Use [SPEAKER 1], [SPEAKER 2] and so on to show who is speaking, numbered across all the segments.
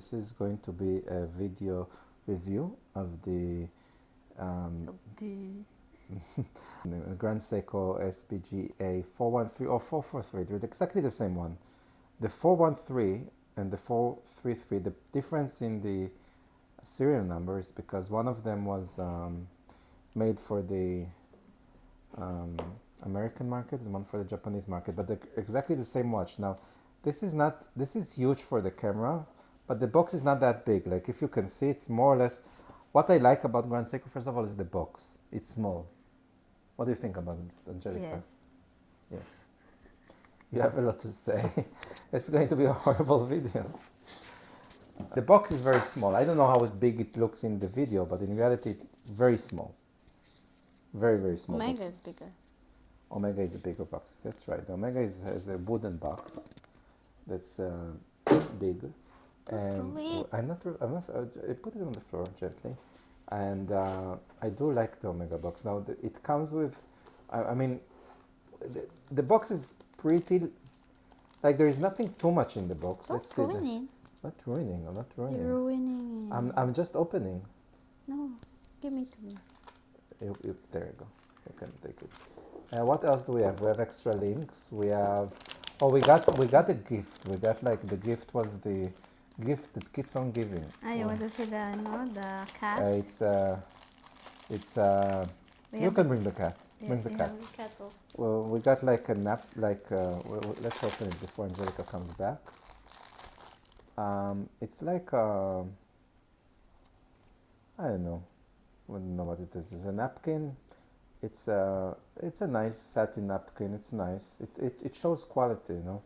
[SPEAKER 1] This is going to be a video review of the Grand Seiko SBGA 413 or 443. They're exactly the same one. The 413 and the 433, the difference in the serial number is because one of them was made for the American market and one for the Japanese market, but they're exactly the same watch. Now, this is huge for the camera, but the box is not that big. Like if you can see, it's more or less, what I like about Grand Seiko, first of all, is the box. It's small. What do you think about it, Angelica?
[SPEAKER 2] Yes.
[SPEAKER 1] Yes. You have a lot to say. It's going to be a horrible video. The box is very small. I don't know how big it looks in the video, but in reality, it's very small. Very, very small.
[SPEAKER 2] Omega
[SPEAKER 1] box.
[SPEAKER 2] is bigger.
[SPEAKER 1] Omega is a bigger box. That's right. Omega has a wooden box that's big. And I'm not. I put it on the floor gently, and I do like the Omega box. Now it comes with. I mean, the box is pretty. Like there is nothing too much in the box.
[SPEAKER 2] Don't
[SPEAKER 1] Let's see.
[SPEAKER 2] ruin it.
[SPEAKER 1] Not ruining. I'm not ruining.
[SPEAKER 2] You're ruining it.
[SPEAKER 1] I'm just opening.
[SPEAKER 2] No, give me to me.
[SPEAKER 1] There you go. You can take it. What else do we have? We have extra links. We have. Oh, we got a gift. We got like the gift was the gift that keeps on giving.
[SPEAKER 2] You want to see the cat?
[SPEAKER 1] You can bring the cat. Bring the cat. Well, we got like a nap. Like let's open it before Angelica comes back. It's like I don't know. I don't know what it is. It's a napkin. It's a nice satin napkin. It's nice. It shows quality, you know.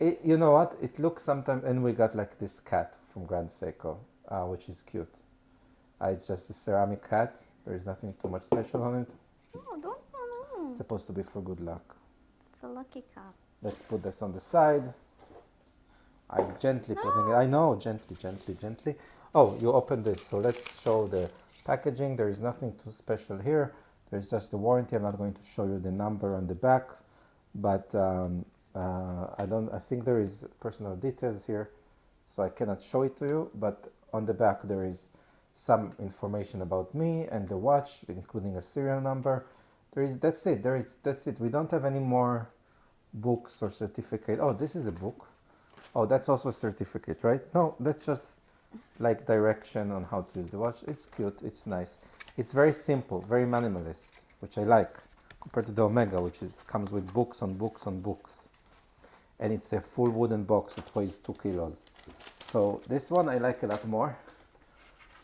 [SPEAKER 1] You know what? It looks sometimes, and we got like this cat from Grand Seiko, which is cute. It's just a ceramic cat. There is nothing too much special on it.
[SPEAKER 2] No, don't. No.
[SPEAKER 1] It's supposed to be for good luck.
[SPEAKER 2] It's a lucky cat.
[SPEAKER 1] Let's put this on the side. I'm gently putting it. I know, gently. Oh, you open this. So let's show the packaging. There is nothing too special here. There's just the warranty. I'm not going to show you the number on the back, but I think there is personal details here, so I cannot show it to you. But on the back there is some information about me and the watch, including a serial number. That's it. We don't have any more books or certificate. Oh, this is a book. Oh, that's also a certificate, right? No, that's just like direction on how to use the watch. It's cute. It's nice. It's very simple, very minimalist, which I like, compared to the Omega, which comes with books on books on books. And it's a full wooden box that weighs 2 kilos. So this one I like a lot more.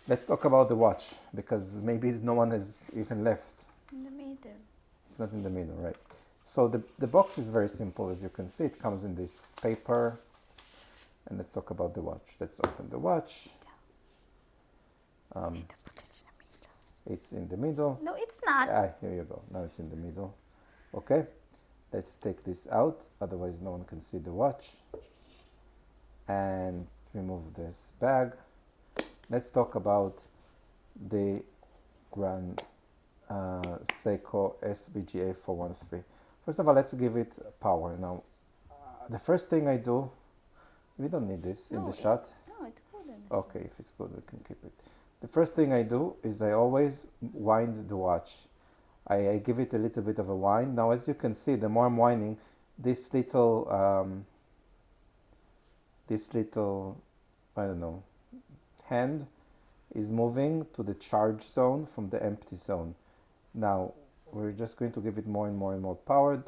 [SPEAKER 1] Let's talk about the watch, because maybe no one has even left.
[SPEAKER 2] In the middle.
[SPEAKER 1] It's not in the middle, right? So the box is very simple, as you can see. It comes in this paper. And let's talk about the watch. Let's open the watch. It's in the middle.
[SPEAKER 2] No, it's not.
[SPEAKER 1] Here you go. Now it's in the middle. Okay. Let's take this out. Otherwise, no one can see the watch. And remove this bag. Let's talk about the Grand Seiko SBGA 413. First of all, let's give it power. Now, the first thing I do, we don't need this in the shot.
[SPEAKER 2] No, it's good.
[SPEAKER 1] Okay, if it's good, we can keep it. The first thing I do is I always wind the watch. I give it a little bit of a wind. Now, as you can see, the more I'm winding, this little, I don't know, hand is moving to the charge zone from the empty zone. Now, we're just going to give it more and more and more power.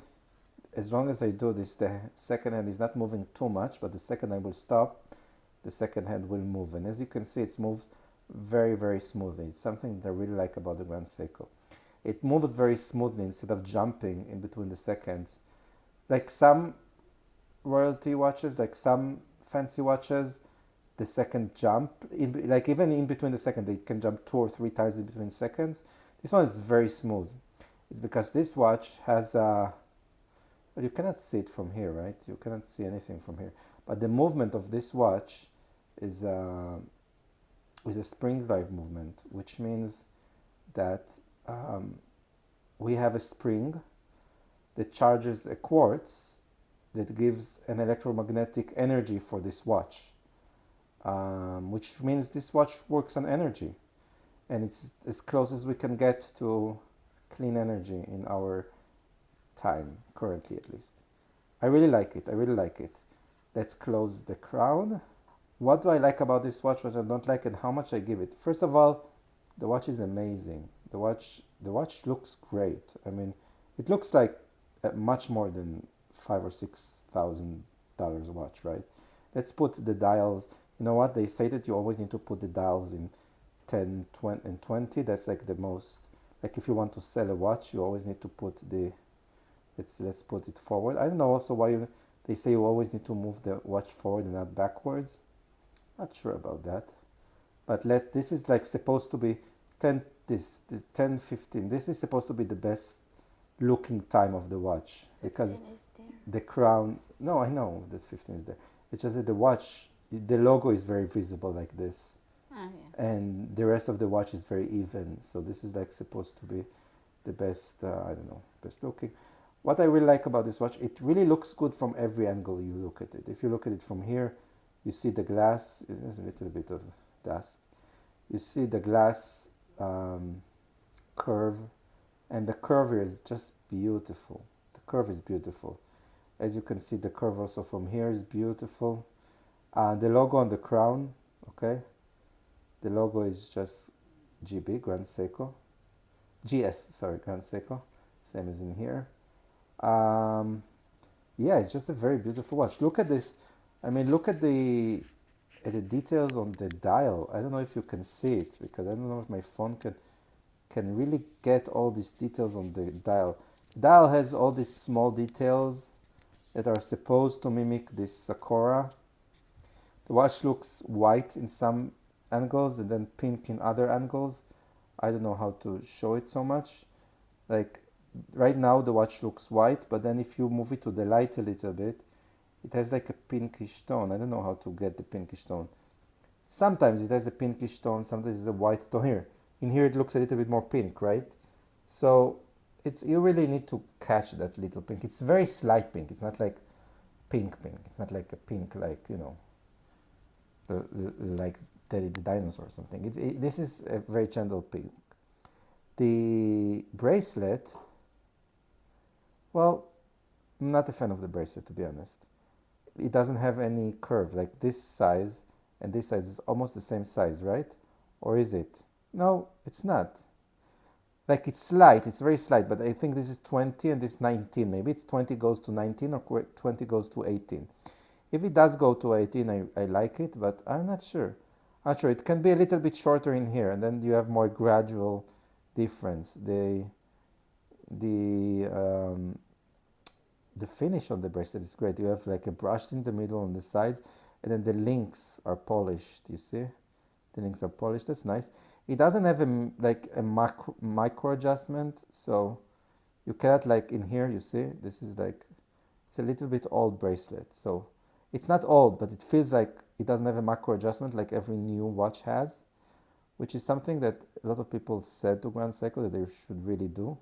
[SPEAKER 1] As long as I do this, the second hand is not moving too much, but the second I will stop, the second hand will move. And as you can see, it moves very, very smoothly. It's something that I really like about the Grand Seiko. It moves very smoothly instead of jumping in between the seconds. Like some royalty watches, like some fancy watches, the second jump, like even in between the second, they can jump 2 or 3 times in between seconds. This one is very smooth. It's because this watch has a, well, you cannot see it from here, right? You cannot see anything from here. But the movement of this watch is a spring drive movement, which means that we have a spring that charges a quartz that gives an electromagnetic energy for this watch. which means this watch works on energy, and it's as close as we can get to clean energy in our time, currently at least. I really like it. I really like it. Let's close the crown. What do I like about this watch, what I don't like, and how much I give it? First of all, the watch is amazing. The watch looks great. I mean, it looks like much more than $5,000 or $6,000 watch, right? Let's put the dials. You know what? They say that you always need to put the dials in 10, 20, and 20. That's like the most. Like if you want to sell a watch, you always need to put the. Let's put it forward. I don't know also why they say you always need to move the watch forward and not backwards. Not sure about that. But this is like supposed to be 10 this 10 15. This is supposed to be the best looking time of the watch because
[SPEAKER 2] 15 is there.
[SPEAKER 1] the crown. No, I know that 15 is there. It's just that the watch, the logo is very visible like this,
[SPEAKER 2] Ah, yeah.
[SPEAKER 1] and the rest of the watch is very even. So this is like supposed to be the best. I don't know, best looking. What I really like about this watch, it really looks good from every angle you look at it. If you look at it from here, you see the glass. There's a little bit of dust. You see the glass curve, and the curve here is just beautiful. The curve is beautiful. As you can see, the curve also from here is beautiful. The logo on the crown, okay? The logo is just GB, Grand Seiko. GS, sorry, Grand Seiko. Same as in here. Yeah, it's just a very beautiful watch. Look at this. I mean, look at the details on the dial. I don't know if you can see it because I don't know if my phone can really get all these details on the dial. Dial has all these small details that are supposed to mimic this Sakura. The watch looks white in some angles and then pink in other angles. I don't know how to show it so much. Like right now the watch looks white, but then if you move it to the light a little bit, it has like a pinkish tone. I don't know how to get the pinkish tone. Sometimes it has a pinkish tone, sometimes it's a white tone here. In here it looks a little bit more pink, right? So you really need to catch that little pink. It's very slight pink. It's not like pink. It's not like a pink like, like Teddy the dinosaur or something. This is a very gentle pink. The bracelet, well, I'm not a fan of the bracelet, to be honest. It doesn't have any curve. Like this size and this size is almost the same size, right? Or is it? No, it's not. Like it's slight, it's very slight, but I think this is 20 and this is 19. Maybe it's 20 goes to 19 or 20 goes to 18. If it does go to 18, I like it, but I'm not sure. Not sure. It can be a little bit shorter in here, and then you have more gradual difference. The finish on the bracelet is great. You have like a brushed in the middle on the sides, and then the links are polished. You see, the links are polished. That's nice. It doesn't have a micro adjustment, so you cannot like in here. You see, this is like it's a little bit old bracelet. So it's not old, but it feels like it doesn't have a macro adjustment like every new watch has, which is something that a lot of people said to Grand Seiko that they should really do.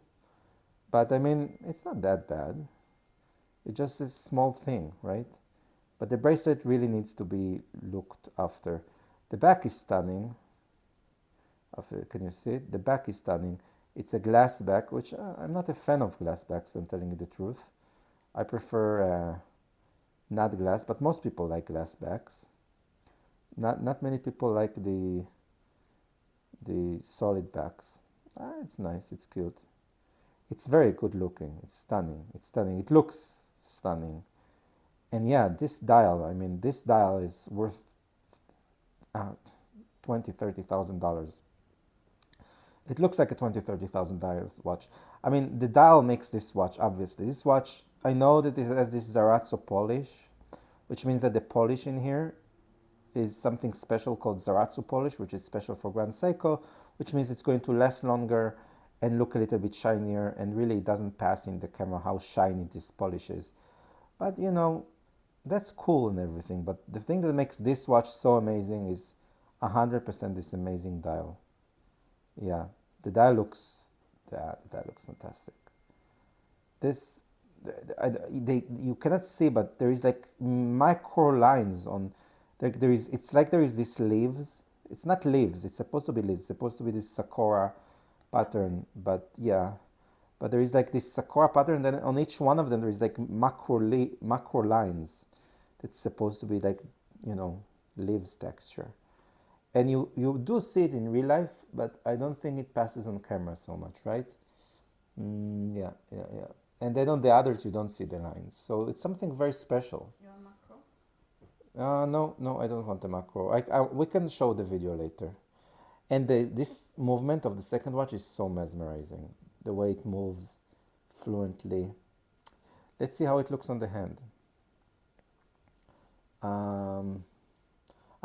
[SPEAKER 1] But I mean, it's not that bad. It's just a small thing, right? But the bracelet really needs to be looked after. The back is stunning. Can you see it? The back is stunning. It's a glass back, which I'm not a fan of glass backs, I'm telling you the truth. I prefer not glass, but most people like glass backs. Not many people like the solid backs. It's nice, it's cute. It's very good looking. It's stunning. It looks stunning. And yeah, this dial is worth $20,000-$30,000. It looks like a $20,000-$30,000 watch. I mean, the dial makes this watch, obviously. This watch, I know that it has this Zarazzo polish, which means that the polish in here is something special called Zarazzo polish, which is special for Grand Seiko, which means it's going to last longer and look a little bit shinier, and really it doesn't pass in the camera how shiny this polish is. But that's cool and everything, but the thing that makes this watch so amazing is 100% this amazing dial. Yeah, the dial looks fantastic. This, you cannot see, but there is like micro lines on like there is, it's like there is this leaves. It's not leaves. It's supposed to be leaves. It's supposed to be this sakura pattern, but yeah, but there is like this sakura pattern. Then on each one of them there is like macro lines. That's supposed to be like, you know, leaves texture. And you do see it in real life, but I don't think it passes on camera so much, right? Yeah, yeah, yeah. And then on the others, you don't see the lines. So it's something very special.
[SPEAKER 2] You want macro?
[SPEAKER 1] No, no, I don't want the macro. We can show the video later. And this movement of the second watch is so mesmerizing. The way it moves fluently. Let's see how it looks on the hand.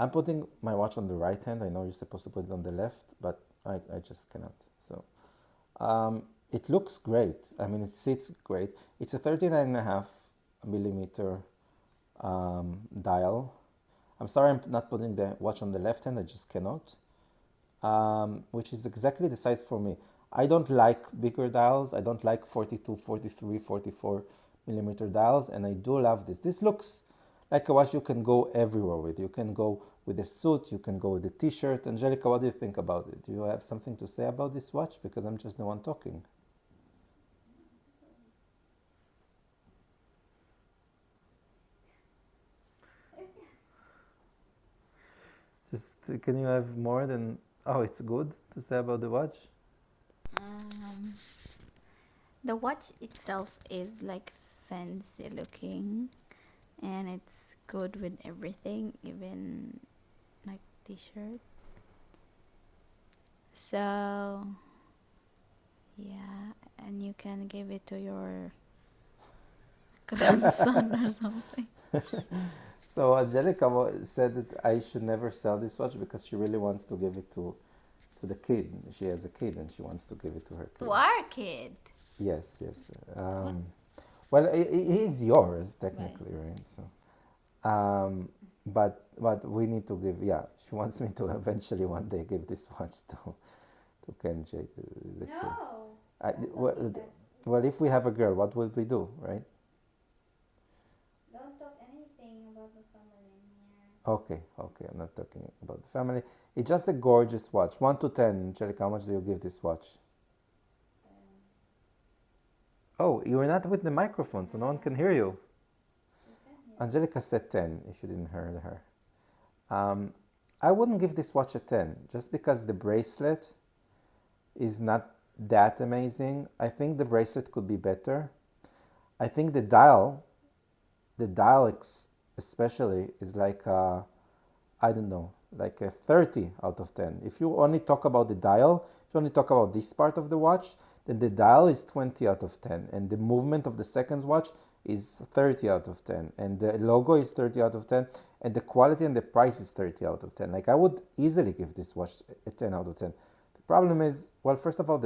[SPEAKER 1] I'm putting my watch on the right hand. I know you're supposed to put it on the left, but I just cannot. So it looks great. I mean, it sits great. It's a 39.5 millimeter dial. I'm sorry I'm not putting the watch on the left hand. I just cannot. Which is exactly the size for me. I don't like bigger dials. I don't like 42, 43, 44 millimeter dials, and I do love this. This looks like a watch you can go everywhere with. You can go with a suit, you can go with a t-shirt. Angelica, what do you think about it? Do you have something to say about this watch? Because I'm just the one talking. Just, can you have more than, oh, it's good to say about the watch?
[SPEAKER 2] The watch itself is like fancy looking, and it's good with everything, even like t-shirt. So yeah, and you can give it to your grandson or something.
[SPEAKER 1] So Angelica said that I should never sell this watch because she really wants to give it to the kid. She has a kid and she wants to give it to her kid.
[SPEAKER 2] To our kid.
[SPEAKER 1] Yes, yes. Well, he's yours technically, right? So, but we need to give. Yeah, she wants me to eventually one day give this watch to Kenji, the kid.
[SPEAKER 2] No.
[SPEAKER 1] Well, if we have a girl, what will we do, right?
[SPEAKER 2] Don't talk anything about the family in here.
[SPEAKER 1] Okay, okay. I'm not talking about the family. It's just a gorgeous watch. 1 to 10, Angelica. How much do you give this watch? Oh, you're not with the microphone, so no one can hear you. Angelica said 10, if you didn't hear her. I wouldn't give this watch a 10, just because the bracelet is not that amazing. I think the bracelet could be better. I think the dial especially is like, I don't know, like a 30 out of 10. If you only talk about the dial, if you only talk about this part of the watch, then the dial is 20 out of 10. And the movement of the second watch is 30 out of 10. And the logo is 30 out of 10. And the quality and the price is 30 out of 10. Like, I would easily give this watch a 10 out of 10. The problem is, well, first of all,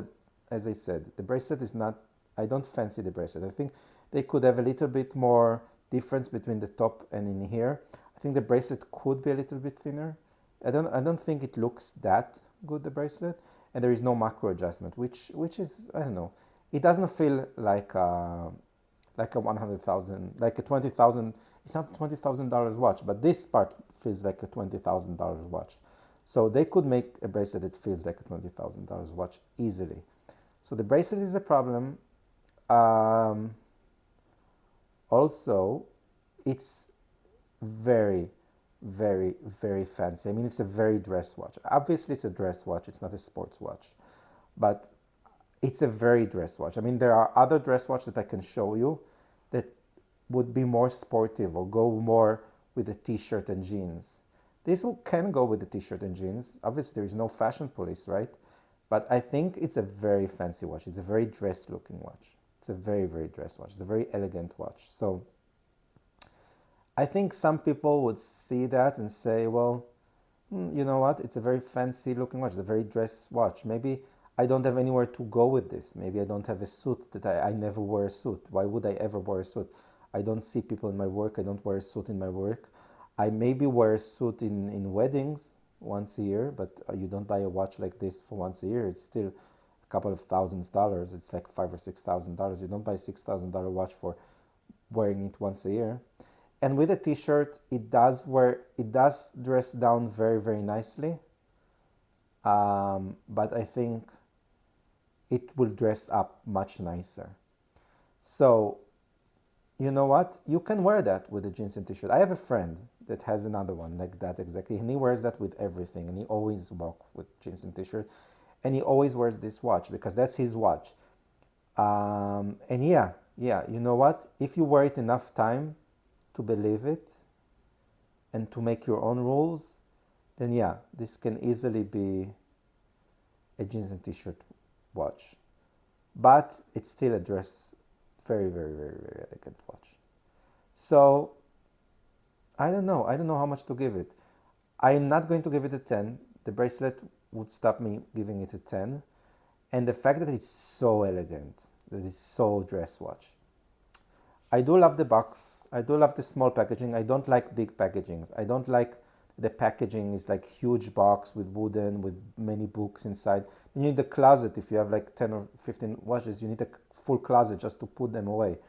[SPEAKER 1] as I said, the bracelet is not, I don't fancy the bracelet. I think they could have a little bit more difference between the top and in here. I think the bracelet could be a little bit thinner. I don't think it looks that good, the bracelet, and there is no macro adjustment, which is, I don't know, it doesn't feel like a 100,000, like a 20,000. It's not $20,000 watch, but this part feels like a $20,000 watch. So they could make a bracelet that feels like a $20,000 watch easily. So the bracelet is a problem. Also, it's very, very, very fancy. I mean, it's a very dress watch. Obviously, it's a dress watch. It's not a sports watch, but it's a very dress watch. I mean, there are other dress watches that I can show you that would be more sportive or go more with a t-shirt and jeans. This can go with a t-shirt and jeans. Obviously, there is no fashion police, right? But I think it's a very fancy watch. It's a very dress-looking watch. It's a very, very dress watch. It's a very elegant watch. So I think some people would see that and say, well, you know what? It's a very fancy looking watch. It's a very dress watch. Maybe I don't have anywhere to go with this. Maybe I don't have a suit that I never wear a suit. Why would I ever wear a suit? I don't see people in my work. I don't wear a suit in my work. I maybe wear a suit in weddings once a year, but you don't buy a watch like this for once a year. It's still a couple of $1,000s. It's like $5,000 or $6,000. You don't buy a $6,000 watch for wearing it once a year. And with a t-shirt, it does dress down very, very nicely. But I think it will dress up much nicer. So, you know what? You can wear that with a jeans and t-shirt. I have a friend that has another one like that exactly, and he wears that with everything, and he always walks with jeans and t-shirt, and he always wears this watch because that's his watch. And yeah, you know what? If you wear it enough time to believe it and to make your own rules, then yeah, this can easily be a jeans and t-shirt watch. But it's still a dress, very, very, very, very elegant watch. So I don't know. I don't know how much to give it. I am not going to give it a 10. The bracelet would stop me giving it a 10. And the fact that it's so elegant, that it's so dress watch. I do love the box. I do love the small packaging. I don't like big packagings. I don't like the packaging is like huge box with wooden, with many books inside. You need a closet if you have like 10 or 15 watches. You need a full closet just to put them away.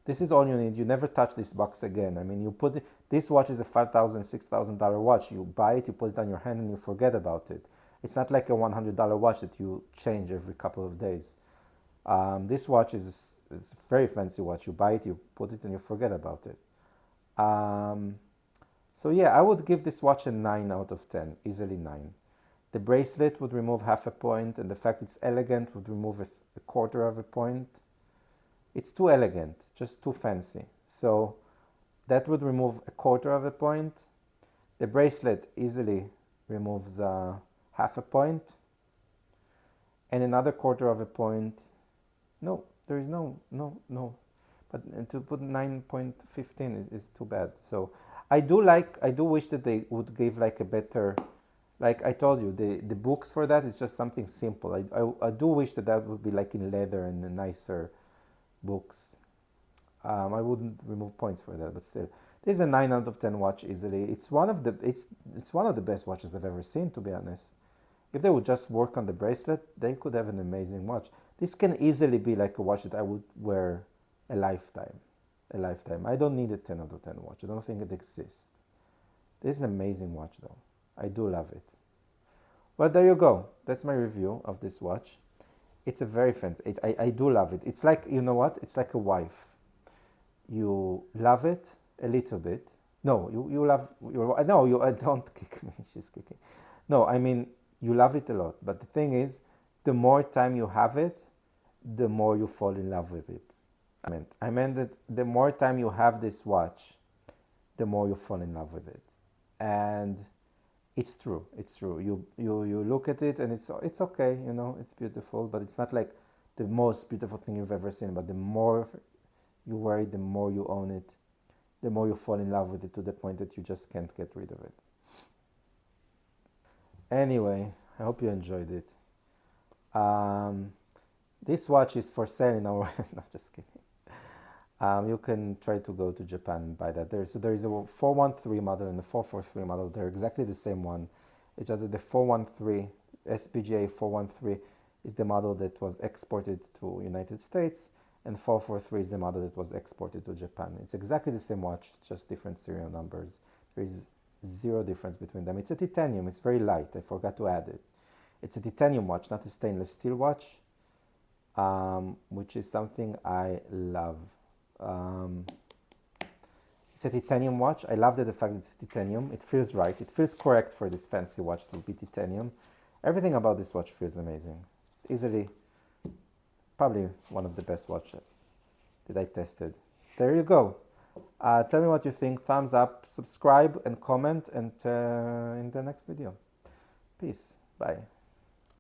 [SPEAKER 1] This is all you need. You never touch this box again. I mean, you put it, this watch is a $5,000, $6,000 watch. You buy it, you put it on your hand, and you forget about it. It's not like a $100 watch that you change every couple of days. This watch is a very fancy watch. You buy it, you put it, and you forget about it. So yeah, I would give this watch a 9 out of 10, easily 9. The bracelet would remove half a point, and the fact it's elegant would remove a quarter of a point. It's too elegant, just too fancy. So that would remove a quarter of a point. The bracelet easily removes half a point. And another quarter of a point. No, there is no. But to put 9.15 is too bad. So I do wish that they would give like a better, like I told you, the books for that is just something simple. I do wish that would be like in leather and a nicer books. I wouldn't remove points for that, but still, this is a 9 out of 10 watch easily. It's one of the best watches I've ever seen, to be honest. If they would just work on the bracelet, they could have an amazing watch. This can easily be like a watch that I would wear a lifetime. A lifetime. I don't need a 10 out of 10 watch. I don't think it exists. This is an amazing watch though. I do love it. Well, there you go. That's my review of this watch. It's a very fancy. I do love it. It's like, you know what? It's like a wife. You love it a little bit. No, you love your. No, you don't kick me. She's kicking. No, I mean you love it a lot. But the thing is, the more time you have it, the more you fall in love with it. I meant that the more time you have this watch, the more you fall in love with it. And it's true. It's true. You look at it and it's okay, you know, it's beautiful, but it's not like the most beautiful thing you've ever seen. But the more you wear it, the more you own it, the more you fall in love with it to the point that you just can't get rid of it. Anyway, I hope you enjoyed it. This watch is for sale in our. No, just kidding. You can try to go to Japan and buy that. There is a 413 model and a 443 model. They're exactly the same one. It's just that the 413 SPGA 413 is the model that was exported to United States, and 443 is the model that was exported to Japan. It's exactly the same watch, just different serial numbers. There is zero difference between them. It's a titanium. It's very light. I forgot to add it. It's a titanium watch, not a stainless steel watch, which is something I love. It's a titanium watch. I love the fact that it's titanium. It feels right. It feels correct for this fancy watch to be titanium. Everything about this watch feels amazing. Easily, probably one of the best watches that I tested. There you go. Tell me what you think. Thumbs up, subscribe, and comment. And in the next video. Peace. Bye.